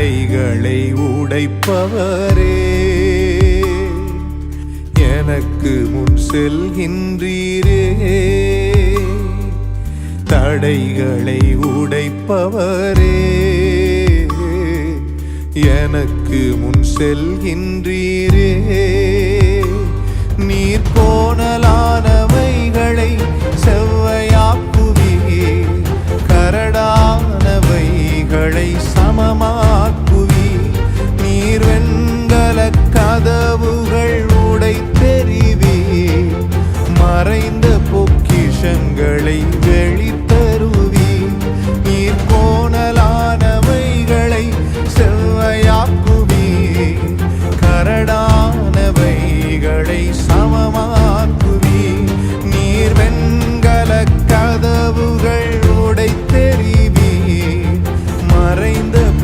தடைகளை உடைப்பவரே, எனக்கு முன் செல்கின்றீரே. தடைகளை உடைப்பவரே, எனக்கு முன் செல்கின்றீரே. நீர் கோணலானவைகளை செவ்வையாக்குவீர், கரடானவைகளை சமமாக்குவீர். நீர் வெண்கல கதவுகள் உடைத்தெறிவீர், மறைந்த பொக்கிஷங்களை